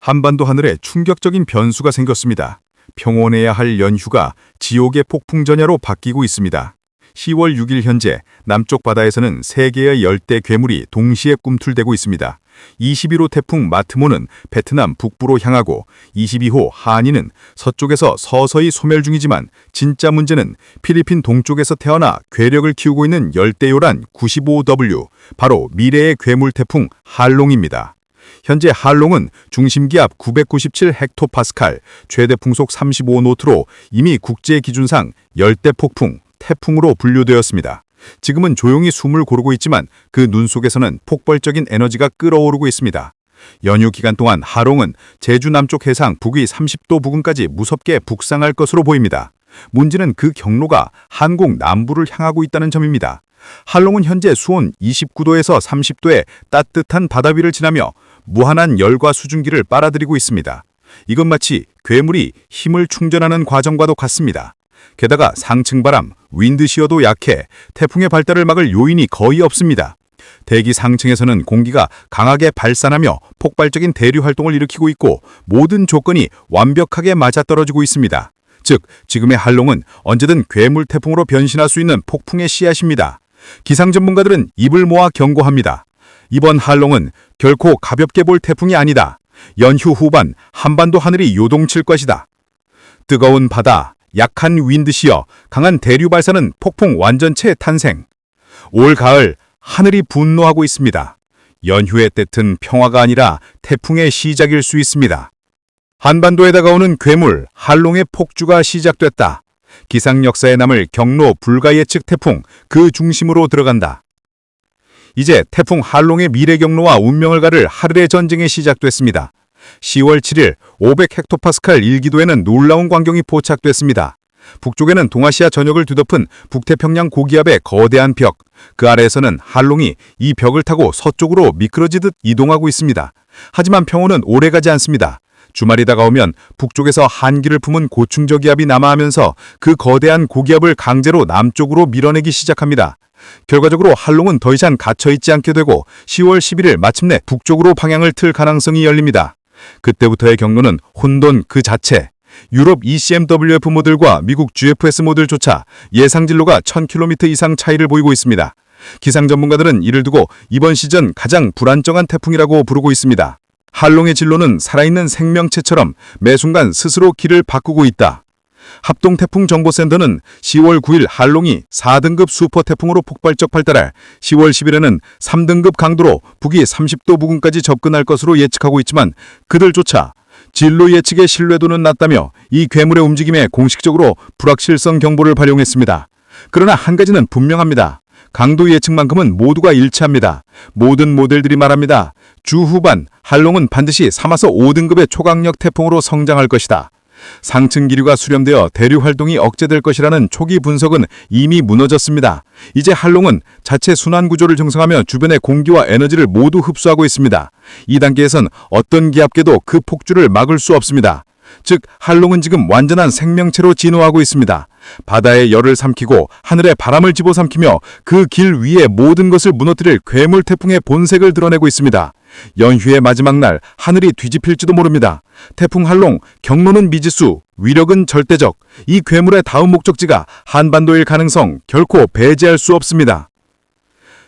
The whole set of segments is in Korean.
한반도 하늘에 충격적인 변수가 생겼습니다. 평온해야 할 연휴가 지옥의 폭풍전야로 바뀌고 있습니다. 10월 6일 현재 남쪽 바다에서는 3개의 열대 괴물이 동시에 꿈틀대고 있습니다. 21호 태풍 마트모는 베트남 북부로 향하고 22호 하니는 서쪽에서 서서히 소멸 중이지만 진짜 문제는 필리핀 동쪽에서 태어나 괴력을 키우고 있는 열대요란 95W, 바로 미래의 괴물 태풍 할롱입니다. 현재 할롱은 중심기압 997헥토파스칼, 최대 풍속 35노트로 이미 국제 기준상 열대폭풍, 태풍으로 분류되었습니다. 지금은 조용히 숨을 고르고 있지만 그 눈 속에서는 폭발적인 에너지가 끓어오르고 있습니다. 연휴 기간 동안 할롱은 제주 남쪽 해상 북위 30도 부근까지 무섭게 북상할 것으로 보입니다. 문제는 그 경로가 한국 남부를 향하고 있다는 점입니다. 할롱은 현재 수온 29도에서 30도의 따뜻한 바다 위를 지나며 무한한 열과 수증기를 빨아들이고 있습니다. 이건 마치 괴물이 힘을 충전하는 과정과도 같습니다. 게다가 상층 바람, 윈드시어도 약해 태풍의 발달을 막을 요인이 거의 없습니다. 대기 상층에서는 공기가 강하게 발산하며 폭발적인 대류 활동을 일으키고 있고 모든 조건이 완벽하게 맞아떨어지고 있습니다. 즉, 지금의 할롱은 언제든 괴물 태풍으로 변신할 수 있는 폭풍의 씨앗입니다. 기상 전문가들은 입을 모아 경고합니다. 이번 할롱은 결코 가볍게 볼 태풍이 아니다. 연휴 후반 한반도 하늘이 요동칠 것이다. 뜨거운 바다, 약한 윈드시어, 강한 대류 발사는 폭풍 완전체 탄생. 올 가을 하늘이 분노하고 있습니다. 연휴의 뜻은 평화가 아니라 태풍의 시작일 수 있습니다. 한반도에 다가오는 괴물 할롱의 폭주가 시작됐다. 기상 역사에 남을 경로 불가 예측 태풍, 그 중심으로 들어간다. 이제 태풍 할롱의 미래 경로와 운명을 가를 하늘의 전쟁이 시작됐습니다. 10월 7일 500헥토파스칼 1기도에는 놀라운 광경이 포착됐습니다. 북쪽에는 동아시아 전역을 뒤덮은 북태평양 고기압의 거대한 벽, 그 아래에서는 할롱이 이 벽을 타고 서쪽으로 미끄러지듯 이동하고 있습니다. 하지만 평온은 오래가지 않습니다. 주말이 다가오면 북쪽에서 한기를 품은 고충저기압이 남하하면서 그 거대한 고기압을 강제로 남쪽으로 밀어내기 시작합니다. 결과적으로 할롱은 더 이상 갇혀있지 않게 되고 10월 11일 마침내 북쪽으로 방향을 틀 가능성이 열립니다. 그때부터의 경로는 혼돈 그 자체. 유럽 ECMWF 모델과 미국 GFS 모델조차 예상 진로가 1000km 이상 차이를 보이고 있습니다. 기상 전문가들은 이를 두고 이번 시즌 가장 불안정한 태풍이라고 부르고 있습니다. 할롱의 진로는 살아있는 생명체처럼 매 순간 스스로 길을 바꾸고 있다. 합동태풍정보센터는 10월 9일 할롱이 4등급 슈퍼태풍으로 폭발적 발달할 10월 10일에는 3등급 강도로 북위 30도 부근까지 접근할 것으로 예측하고 있지만 그들조차 진로 예측의 신뢰도는 낮다며 이 괴물의 움직임에 공식적으로 불확실성 경보를 발용했습니다. 그러나 한 가지는 분명합니다. 강도 예측만큼은 모두가 일치합니다. 모든 모델들이 말합니다. 주 후반 할롱은 반드시 3에서 5등급의 초강력 태풍으로 성장할 것이다. 상층 기류가 수렴되어 대류 활동이 억제될 것이라는 초기 분석은 이미 무너졌습니다. 이제 할롱은 자체 순환 구조를 형성하며 주변의 공기와 에너지를 모두 흡수하고 있습니다. 이 단계에선 어떤 기압계도 그 폭주를 막을 수 없습니다. 즉, 할롱은 지금 완전한 생명체로 진화하고 있습니다. 바다의 열을 삼키고 하늘의 바람을 집어삼키며 그 길 위에 모든 것을 무너뜨릴 괴물 태풍의 본색을 드러내고 있습니다. 연휴의 마지막 날 하늘이 뒤집힐지도 모릅니다. 태풍 할롱, 경로는 미지수, 위력은 절대적. 이 괴물의 다음 목적지가 한반도일 가능성 결코 배제할 수 없습니다.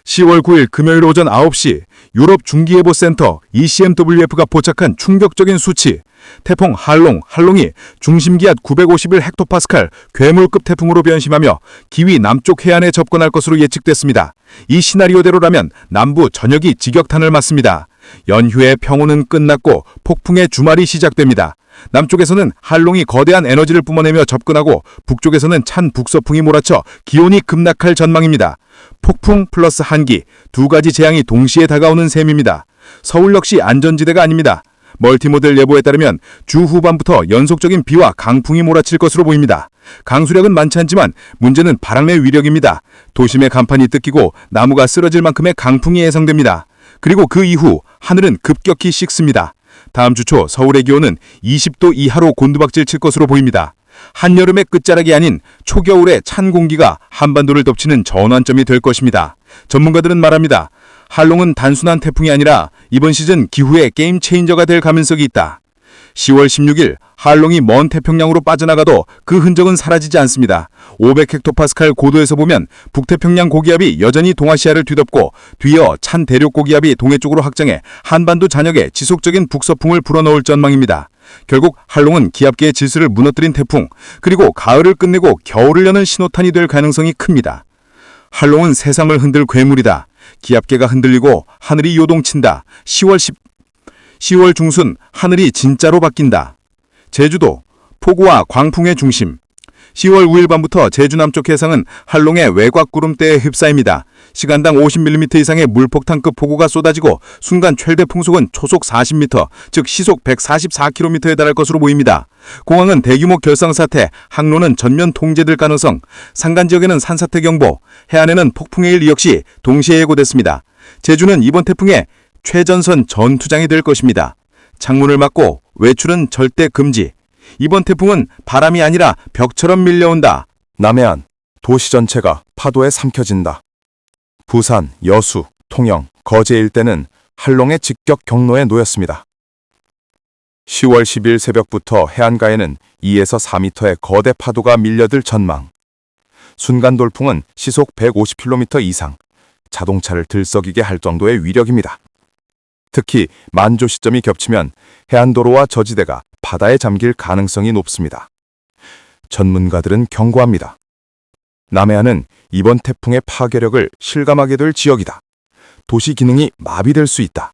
10월 9일 금요일 오전 9시 유럽 중기예보센터 ECMWF가 포착한 충격적인 수치. 태풍 할롱이 중심기압 951헥토파스칼 괴물급 태풍으로 변심하며 기위 남쪽 해안에 접근할 것으로 예측됐습니다. 이 시나리오대로라면 남부 전역이 직격탄을 맞습니다. 연휴의 평온은 끝났고 폭풍의 주말이 시작됩니다. 남쪽에서는 할롱이 거대한 에너지를 뿜어내며 접근하고 북쪽에서는 찬 북서풍이 몰아쳐 기온이 급락할 전망입니다. 폭풍 플러스 한기, 두 가지 재앙이 동시에 다가오는 셈입니다. 서울 역시 안전지대가 아닙니다. 멀티모델 예보에 따르면 주 후반부터 연속적인 비와 강풍이 몰아칠 것으로 보입니다. 강수량은 많지 않지만 문제는 바람의 위력입니다. 도심의 간판이 뜯기고 나무가 쓰러질 만큼의 강풍이 예상됩니다. 그리고 그 이후 하늘은 급격히 식습니다. 다음 주 초 서울의 기온은 20도 이하로 곤두박질 칠 것으로 보입니다. 한여름의 끝자락이 아닌 초겨울의 찬 공기가 한반도를 덮치는 전환점이 될 것입니다. 전문가들은 말합니다. 할롱은 단순한 태풍이 아니라 이번 시즌 기후의 게임 체인저가 될 가능성이 있다. 10월 16일 한롱이 먼 태평양으로 빠져나가도 그 흔적은 사라지지 않습니다. 500헥토파스칼 고도에서 보면 북태평양 고기압이 여전히 동아시아를 뒤덮고 뒤이어 찬 대륙 고기압이 동해 쪽으로 확장해 한반도 잔역에 지속적인 북서풍을 불어넣을 전망입니다. 결국 한롱은 기압계의 질서를 무너뜨린 태풍, 그리고 가을을 끝내고 겨울을 여는 신호탄이 될 가능성이 큽니다. 한롱은 세상을 흔들 괴물이다. 기압계가 흔들리고 하늘이 요동친다. 10월 중순 하늘이 진짜로 바뀐다. 제주도, 폭우와 광풍의 중심. 10월 5일 밤부터 제주 남쪽 해상은 한롱의 외곽 구름대에 휩싸입니다. 시간당 50mm 이상의 물폭탄급 폭우가 쏟아지고 순간 최대 풍속은 초속 40m, 즉 시속 144km에 달할 것으로 보입니다. 공항은 대규모 결상사태, 항로는 전면 통제될 가능성, 산간 지역에는 산사태 경보, 해안에는 폭풍의 일 역시 동시에 예고됐습니다. 제주는 이번 태풍의 최전선 전투장이 될 것입니다. 창문을 막고 외출은 절대 금지. 이번 태풍은 바람이 아니라 벽처럼 밀려온다. 남해안, 도시 전체가 파도에 삼켜진다. 부산, 여수, 통영, 거제 일대는 한롱의 직격 경로에 놓였습니다. 10월 10일 새벽부터 해안가에는 2에서 4m의 거대 파도가 밀려들 전망. 순간 돌풍은 시속 150km 이상, 자동차를 들썩이게 할 정도의 위력입니다. 특히 만조 시점이 겹치면 해안도로와 저지대가 바다에 잠길 가능성이 높습니다. 전문가들은 경고합니다. 남해안은 이번 태풍의 파괴력을 실감하게 될 지역이다. 도시 기능이 마비될 수 있다.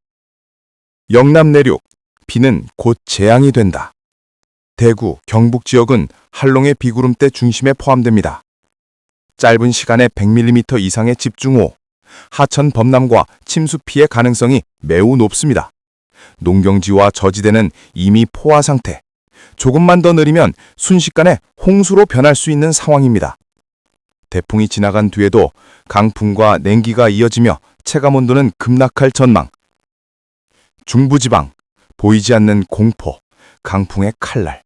영남 내륙, 비는 곧 재앙이 된다. 대구, 경북 지역은 한롱의 비구름대 중심에 포함됩니다. 짧은 시간에 100mm 이상의 집중호, 하천 범람과 침수 피해 가능성이 매우 높습니다. 농경지와 저지대는 이미 포화 상태. 조금만 더 느리면 순식간에 홍수로 변할 수 있는 상황입니다. 태풍이 지나간 뒤에도 강풍과 냉기가 이어지며 체감온도는 급락할 전망. 중부지방, 보이지 않는 공포, 강풍의 칼날.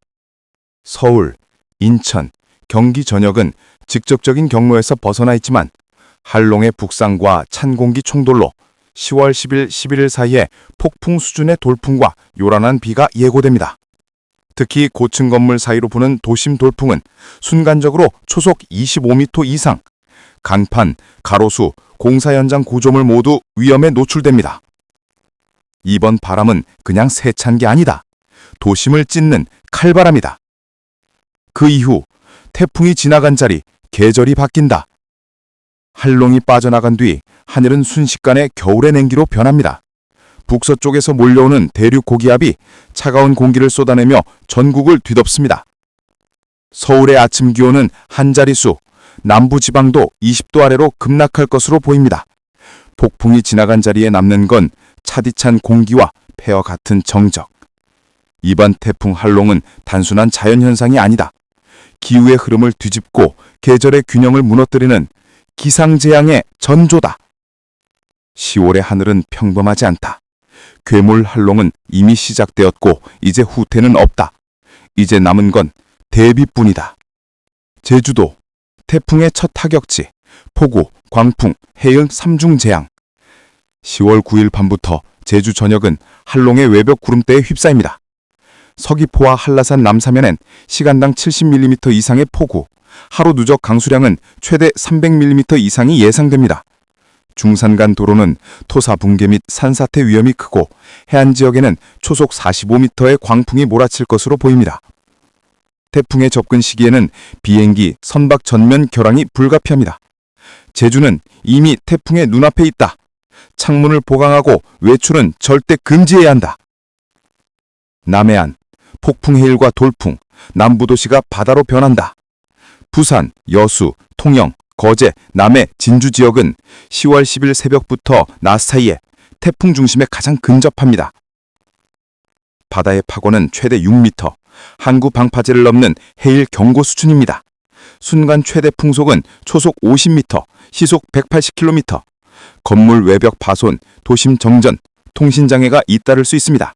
서울, 인천, 경기 전역은 직접적인 경로에서 벗어나 있지만 한롱의 북상과 찬 공기 충돌로 10월 10일, 11일 사이에 폭풍 수준의 돌풍과 요란한 비가 예고됩니다. 특히 고층 건물 사이로 부는 도심 돌풍은 순간적으로 초속 25m 이상, 간판, 가로수, 공사 현장 구조물 모두 위험에 노출됩니다. 이번 바람은 그냥 세찬 게 아니다. 도심을 찢는 칼바람이다. 그 이후 태풍이 지나간 자리, 계절이 바뀐다. 한롱이 빠져나간 뒤 하늘은 순식간에 겨울의 냉기로 변합니다. 북서쪽에서 몰려오는 대륙 고기압이 차가운 공기를 쏟아내며 전국을 뒤덮습니다. 서울의 아침 기온은 한 자릿수, 남부지방도 20도 아래로 급락할 것으로 보입니다. 폭풍이 지나간 자리에 남는 건 차디찬 공기와 폐와 같은 정적. 이번 태풍 한롱은 단순한 자연현상이 아니다. 기후의 흐름을 뒤집고 계절의 균형을 무너뜨리는 기상재앙의 전조다. 10월의 하늘은 평범하지 않다. 괴물 한롱은 이미 시작되었고 이제 후퇴는 없다. 이제 남은 건 대비뿐이다. 제주도, 태풍의 첫 타격지, 폭우, 광풍, 해일 3중 재앙. 10월 9일 밤부터 제주 전역은 한롱의 외벽 구름대에 휩싸입니다. 서귀포와 한라산 남사면엔 시간당 70mm 이상의 폭우, 하루 누적 강수량은 최대 300mm 이상이 예상됩니다. 중산간 도로는 토사 붕괴 및 산사태 위험이 크고 해안 지역에는 초속 45m의 광풍이 몰아칠 것으로 보입니다. 태풍의 접근 시기에는 비행기, 선박 전면 결항이 불가피합니다. 제주는 이미 태풍의 눈앞에 있다. 창문을 보강하고 외출은 절대 금지해야 한다. 남해안, 폭풍 해일과 돌풍, 남부도시가 바다로 변한다. 부산, 여수, 통영, 거제, 남해, 진주 지역은 10월 10일 새벽부터 낮 사이에 태풍 중심에 가장 근접합니다. 바다의 파고는 최대 6m, 항구 방파제를 넘는 해일 경고 수준입니다. 순간 최대 풍속은 초속 50m, 시속 180km. 건물 외벽 파손, 도심 정전, 통신장애가 잇따를 수 있습니다.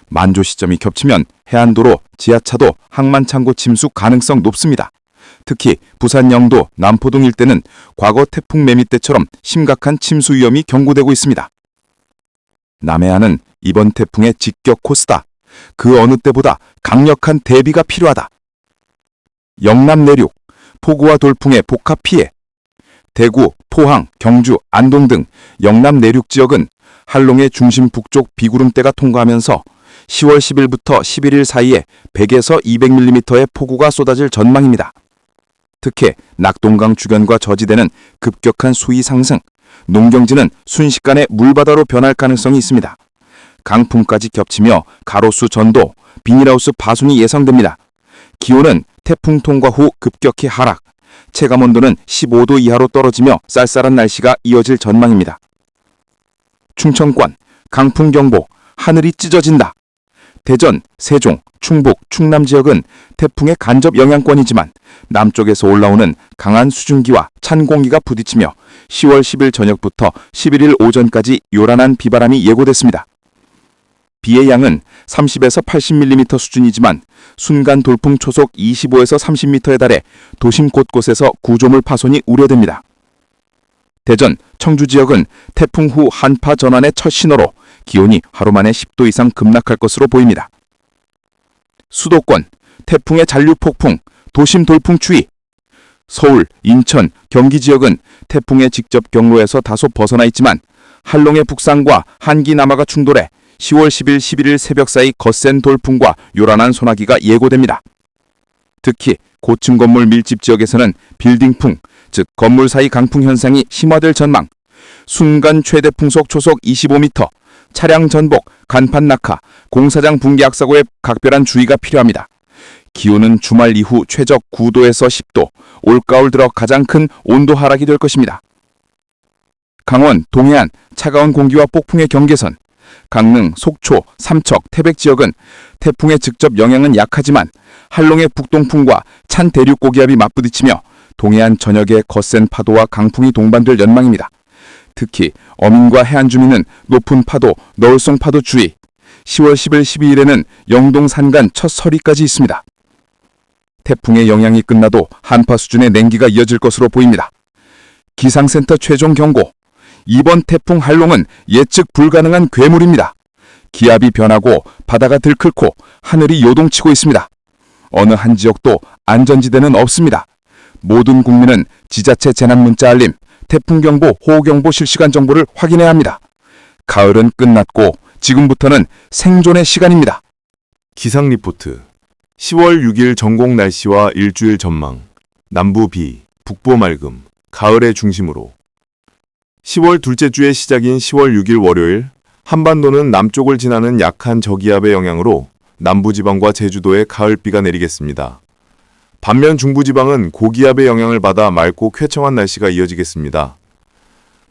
만조 시점이 겹치면 해안도로, 지하차도, 항만창고 침수 가능성 높습니다. 특히 부산 영도, 남포동 일대는 과거 태풍 매미 때처럼 심각한 침수 위험이 경고되고 있습니다. 남해안은 이번 태풍의 직격 코스다. 그 어느 때보다 강력한 대비가 필요하다. 영남 내륙, 폭우와 돌풍의 복합 피해. 대구, 포항, 경주, 안동 등 영남 내륙 지역은 한롱의 중심 북쪽 비구름대가 통과하면서 10월 10일부터 11일 사이에 100에서 200mm의 폭우가 쏟아질 전망입니다. 특히 낙동강 주변과 저지대는 급격한 수위 상승, 농경지는 순식간에 물바다로 변할 가능성이 있습니다. 강풍까지 겹치며 가로수 전도, 비닐하우스 파손이 예상됩니다. 기온은 태풍 통과 후 급격히 하락, 체감온도는 15도 이하로 떨어지며 쌀쌀한 날씨가 이어질 전망입니다. 충청권, 강풍경보, 하늘이 찢어진다. 대전, 세종, 충북, 충남 지역은 태풍의 간접 영향권이지만 남쪽에서 올라오는 강한 수증기와 찬 공기가 부딪히며 10월 10일 저녁부터 11일 오전까지 요란한 비바람이 예고됐습니다. 비의 양은 30에서 80mm 수준이지만 순간 돌풍 초속 25에서 30m에 달해 도심 곳곳에서 구조물 파손이 우려됩니다. 대전, 청주 지역은 태풍 후 한파 전환의 첫 신호로 기온이 하루 만에 10도 이상 급락할 것으로 보입니다. 수도권, 태풍의 잔류 폭풍, 도심 돌풍 추이. 서울, 인천, 경기 지역은 태풍의 직접 경로에서 다소 벗어나 있지만 한롱의 북상과 한기 남하가 충돌해 10월 10일, 11일 새벽 사이 거센 돌풍과 요란한 소나기가 예고됩니다. 특히 고층 건물 밀집 지역에서는 빌딩풍, 즉 건물 사이 강풍 현상이 심화될 전망. 순간 최대 풍속 초속 25m, 차량 전복, 간판 낙하, 공사장 붕괴 악사고에 각별한 주의가 필요합니다. 기온은 주말 이후 최적 9도에서 10도, 올가을 들어 가장 큰 온도 하락이 될 것입니다. 강원, 동해안, 차가운 공기와 폭풍의 경계선. 강릉, 속초, 삼척, 태백 지역은 태풍의 직접 영향은 약하지만 한롱의 북동풍과 찬 대륙 고기압이 맞부딪히며 동해안 전역에 거센 파도와 강풍이 동반될 전망입니다. 특히 어민과 해안 주민은 높은 파도, 너울성 파도 주의. 10월 10일, 12일에는 영동 산간 첫 서리까지 있습니다. 태풍의 영향이 끝나도 한파 수준의 냉기가 이어질 것으로 보입니다. 기상센터 최종 경고. 이번 태풍 한롱은 예측 불가능한 괴물입니다. 기압이 변하고 바다가 들끓고 하늘이 요동치고 있습니다. 어느 한 지역도 안전지대는 없습니다. 모든 국민은 지자체 재난문자 알림, 태풍경보, 호우경보 실시간 정보를 확인해야 합니다. 가을은 끝났고 지금부터는 생존의 시간입니다. 기상 리포트. 10월 6일 전국 날씨와 일주일 전망. 남부 비, 북부 맑음, 가을의 중심으로. 10월 둘째 주의 시작인 10월 6일 월요일, 한반도는 남쪽을 지나는 약한 저기압의 영향으로 남부지방과 제주도에 가을비가 내리겠습니다. 반면 중부지방은 고기압의 영향을 받아 맑고 쾌청한 날씨가 이어지겠습니다.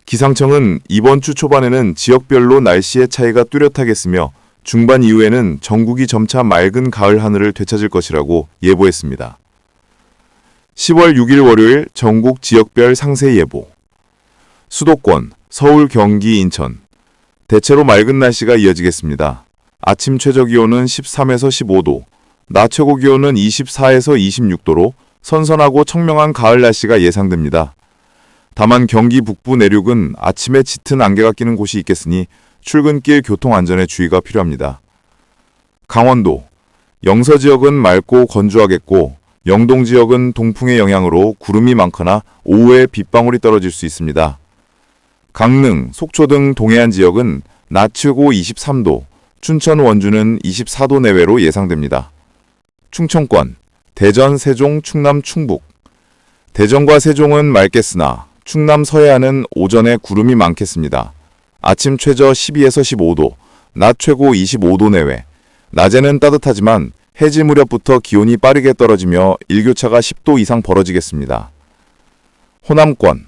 기상청은 이번 주 초반에는 지역별로 날씨의 차이가 뚜렷하겠으며 중반 이후에는 전국이 점차 맑은 가을 하늘을 되찾을 것이라고 예보했습니다. 10월 6일 월요일 전국 지역별 상세 예보. 수도권, 서울, 경기, 인천. 대체로 맑은 날씨가 이어지겠습니다. 아침 최저기온은 13에서 15도, 낮 최고기온은 24에서 26도로 선선하고 청명한 가을 날씨가 예상됩니다. 다만 경기 북부 내륙은 아침에 짙은 안개가 끼는 곳이 있겠으니 출근길 교통안전에 주의가 필요합니다. 강원도, 영서 지역은 맑고 건조하겠고 영동 지역은 동풍의 영향으로 구름이 많거나 오후에 빗방울이 떨어질 수 있습니다. 강릉, 속초 등 동해안 지역은 낮 최고 23도, 춘천, 원주는 24도 내외로 예상됩니다. 충청권, 대전, 세종, 충남, 충북. 대전과 세종은 맑겠으나 충남 서해안은 오전에 구름이 많겠습니다. 아침 최저 12에서 15도, 낮 최고 25도 내외. 낮에는 따뜻하지만 해질 무렵부터 기온이 빠르게 떨어지며 일교차가 10도 이상 벌어지겠습니다. 호남권,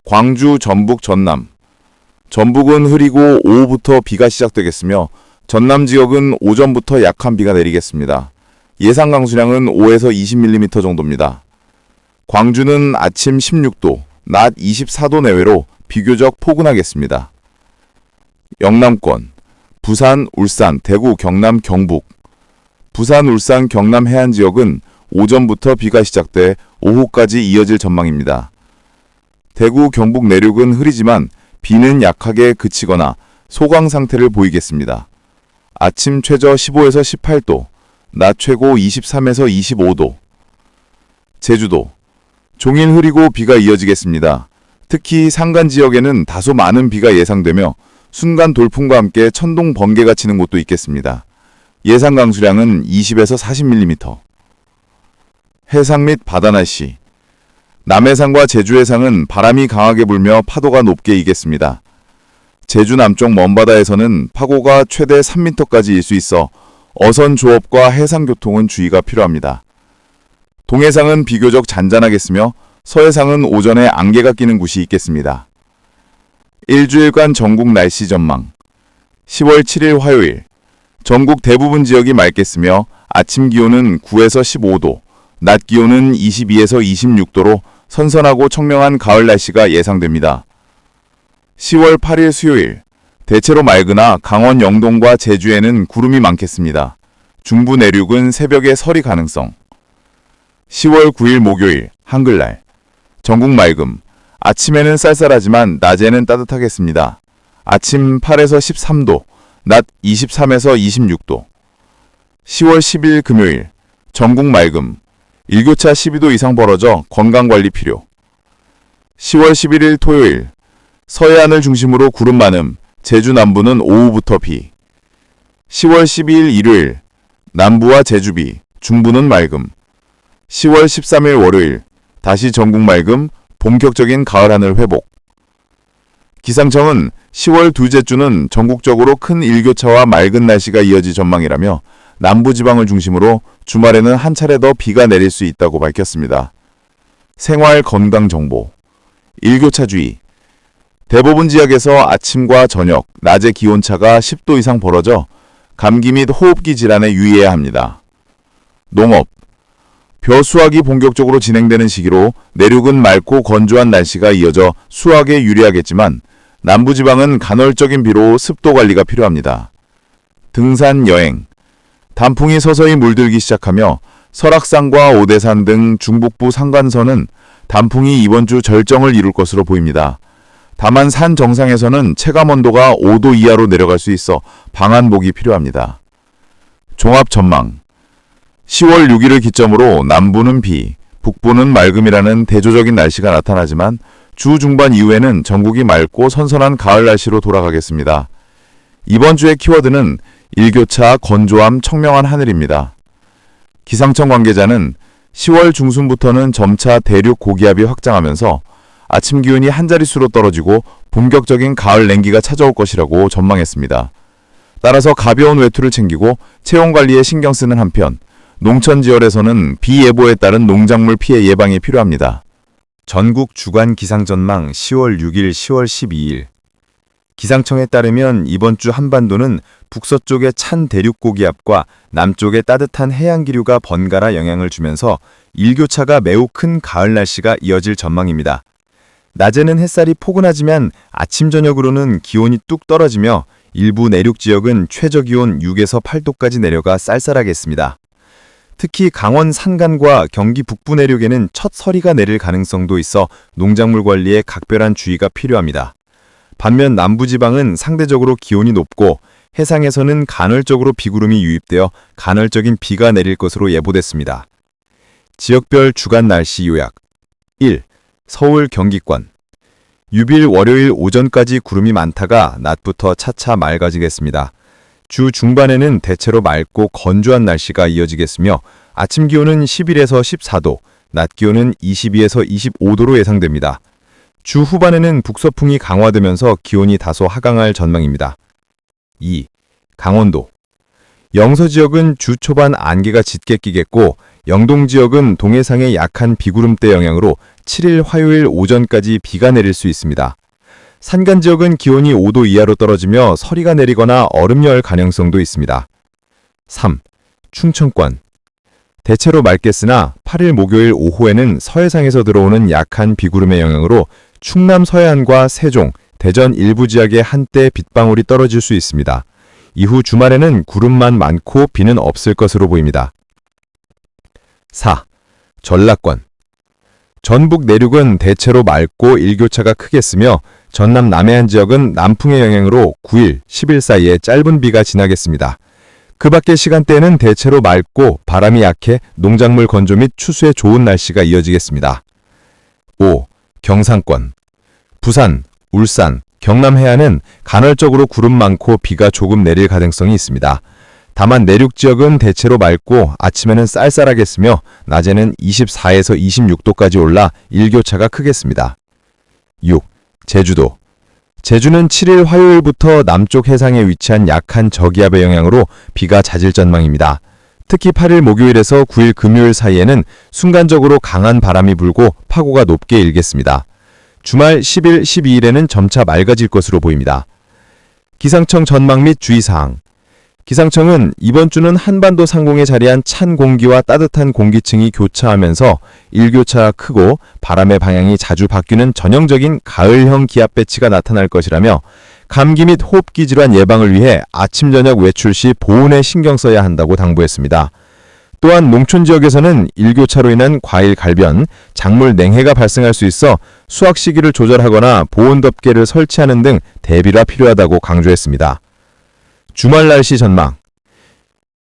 광주, 전북, 전남. 전북은 흐리고 오후부터 비가 시작되겠으며 전남 지역은 오전부터 약한 비가 내리겠습니다. 예상 강수량은 5에서 20mm 정도입니다. 광주는 아침 16도, 낮 24도 내외로 비교적 포근하겠습니다. 영남권, 부산, 울산, 대구, 경남, 경북. 부산, 울산, 경남 해안 지역은 오전부터 비가 시작돼 오후까지 이어질 전망입니다. 대구, 경북 내륙은 흐리지만 비는 약하게 그치거나 소강 상태를 보이겠습니다. 아침 최저 15에서 18도, 낮 최고 23에서 25도. 제주도. 종일 흐리고 비가 이어지겠습니다. 특히 산간 지역에는 다소 많은 비가 예상되며 순간 돌풍과 함께 천둥 번개가 치는 곳도 있겠습니다. 예상 강수량은 20에서 40mm. 해상 및 바다 날씨. 남해상과 제주 해상은 바람이 강하게 불며 파도가 높게 이겠습니다. 제주 남쪽 먼바다에서는 파고가 최대 3m까지 일 수 있어 어선 조업과 해상 교통은 주의가 필요합니다. 동해상은 비교적 잔잔하겠으며 서해상은 오전에 안개가 끼는 곳이 있겠습니다. 일주일간 전국 날씨 전망. 10월 7일 화요일. 전국 대부분 지역이 맑겠으며 아침 기온은 9에서 15도, 낮 기온은 22에서 26도로 선선하고 청명한 가을 날씨가 예상됩니다. 10월 8일 수요일. 대체로 맑으나 강원 영동과 제주에는 구름이 많겠습니다. 중부 내륙은 새벽에 설이 가능성. 10월 9일 목요일 한글날. 전국 맑음. 아침에는 쌀쌀하지만 낮에는 따뜻하겠습니다. 아침 8에서 13도, 낮 23에서 26도. 10월 10일 금요일. 전국 맑음. 일교차 12도 이상 벌어져 건강관리 필요. 10월 11일 토요일. 서해안을 중심으로 구름 많음. 제주 남부는 오후부터 비. 10월 12일 일요일. 남부와 제주 비. 중부는 맑음. 10월 13일 월요일. 다시 전국 맑음. 본격적인 가을 하늘 회복. 기상청은 10월 둘째 주는 전국적으로 큰 일교차와 맑은 날씨가 이어질 전망이라며 남부지방을 중심으로 주말에는 한 차례 더 비가 내릴 수 있다고 밝혔습니다. 생활 건강 정보. 일교차주의. 대부분 지역에서 아침과 저녁, 낮의 기온차가 10도 이상 벌어져 감기 및 호흡기 질환에 유의해야 합니다. 농업. 벼 수확이 본격적으로 진행되는 시기로 내륙은 맑고 건조한 날씨가 이어져 수확에 유리하겠지만 남부지방은 간헐적인 비로 습도 관리가 필요합니다. 등산 여행. 단풍이 서서히 물들기 시작하며 설악산과 오대산 등 중북부 상간선은 단풍이 이번 주 절정을 이룰 것으로 보입니다. 다만 산 정상에서는 체감 온도가 5도 이하로 내려갈 수 있어 방한복이 필요합니다. 종합 전망. 10월 6일을 기점으로 남부는 비, 북부는 맑음이라는 대조적인 날씨가 나타나지만 주 중반 이후에는 전국이 맑고 선선한 가을 날씨로 돌아가겠습니다. 이번 주의 키워드는 일교차, 건조함, 청명한 하늘입니다. 기상청 관계자는 10월 중순부터는 점차 대륙 고기압이 확장하면서 아침 기온이 한 자릿수로 떨어지고 본격적인 가을 냉기가 찾아올 것이라고 전망했습니다. 따라서 가벼운 외투를 챙기고 체온 관리에 신경 쓰는 한편 농촌 지역에서는 비 예보에 따른 농작물 피해 예방이 필요합니다. 전국 주간 기상 전망 10월 6일, 10월 12일. 기상청에 따르면 이번 주 한반도는 북서쪽의 찬 대륙 고기압과 남쪽의 따뜻한 해양 기류가 번갈아 영향을 주면서 일교차가 매우 큰 가을 날씨가 이어질 전망입니다. 낮에는 햇살이 포근하지만 아침 저녁으로는 기온이 뚝 떨어지며 일부 내륙 지역은 최저 기온 6에서 8도까지 내려가 쌀쌀하겠습니다. 특히 강원 산간과 경기 북부 내륙에는 첫 서리가 내릴 가능성도 있어 농작물 관리에 각별한 주의가 필요합니다. 반면 남부지방은 상대적으로 기온이 높고 해상에서는 간헐적으로 비구름이 유입되어 간헐적인 비가 내릴 것으로 예보됐습니다. 지역별 주간 날씨 요약. 1. 서울 경기권. 6일 월요일 오전까지 구름이 많다가 낮부터 차차 맑아지겠습니다. 주 중반에는 대체로 맑고 건조한 날씨가 이어지겠으며 아침 기온은 11에서 14도, 낮 기온은 22에서 25도로 예상됩니다. 주 후반에는 북서풍이 강화되면서 기온이 다소 하강할 전망입니다. 2. 강원도. 영서 지역은 주 초반 안개가 짙게 끼겠고 영동 지역은 동해상의 약한 비구름대 영향으로 7일 화요일 오전까지 비가 내릴 수 있습니다. 산간 지역은 기온이 5도 이하로 떨어지며 서리가 내리거나 얼음열 가능성도 있습니다. 3. 충청권. 대체로 맑겠으나 8일 목요일 오후에는 서해상에서 들어오는 약한 비구름의 영향으로 충남 서해안과 세종, 대전 일부 지역에 한때 빗방울이 떨어질 수 있습니다. 이후 주말에는 구름만 많고 비는 없을 것으로 보입니다. 4. 전라권. 전북 내륙은 대체로 맑고 일교차가 크겠으며 전남 남해안 지역은 남풍의 영향으로 9일, 10일 사이에 짧은 비가 지나겠습니다. 그 밖의 시간대에는 대체로 맑고 바람이 약해 농작물 건조 및 추수에 좋은 날씨가 이어지겠습니다. 5. 경상권. 부산, 울산, 경남 해안은 간헐적으로 구름 많고 비가 조금 내릴 가능성이 있습니다. 다만 내륙 지역은 대체로 맑고 아침에는 쌀쌀하겠으며 낮에는 24에서 26도까지 올라 일교차가 크겠습니다. 6. 제주도. 제주는 7일 화요일부터 남쪽 해상에 위치한 약한 저기압의 영향으로 비가 잦을 전망입니다. 특히 8일 목요일에서 9일 금요일 사이에는 순간적으로 강한 바람이 불고 파고가 높게 일겠습니다. 주말 10일, 12일에는 점차 맑아질 것으로 보입니다. 기상청 전망 및 주의사항. 기상청은 이번 주는 한반도 상공에 자리한 찬 공기와 따뜻한 공기층이 교차하면서 일교차가 크고 바람의 방향이 자주 바뀌는 전형적인 가을형 기압 배치가 나타날 것이라며 감기 및 호흡기 질환 예방을 위해 아침 저녁 외출 시 보온에 신경 써야 한다고 당부했습니다. 또한 농촌 지역에서는 일교차로 인한 과일 갈변, 작물 냉해가 발생할 수 있어 수확 시기를 조절하거나 보온 덮개를 설치하는 등 대비가 필요하다고 강조했습니다. 주말 날씨 전망.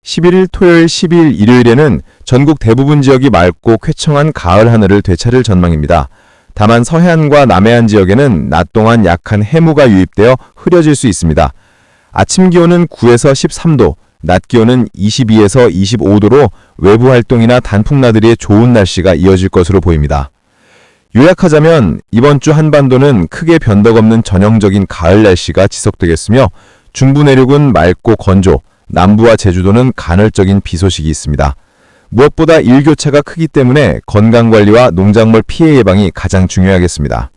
11일 토요일, 12일 일요일에는 전국 대부분 지역이 맑고 쾌청한 가을 하늘을 되찾을 전망입니다. 다만 서해안과 남해안 지역에는 낮 동안 약한 해무가 유입되어 흐려질 수 있습니다. 아침 기온은 9에서 13도, 낮 기온은 22에서 25도로 외부 활동이나 단풍 나들이에 좋은 날씨가 이어질 것으로 보입니다. 요약하자면 이번 주 한반도는 크게 변덕 없는 전형적인 가을 날씨가 지속되겠으며 중부 내륙은 맑고 건조, 남부와 제주도는 간헐적인 비 소식이 있습니다. 무엇보다 일교차가 크기 때문에 건강관리와 농작물 피해 예방이 가장 중요하겠습니다.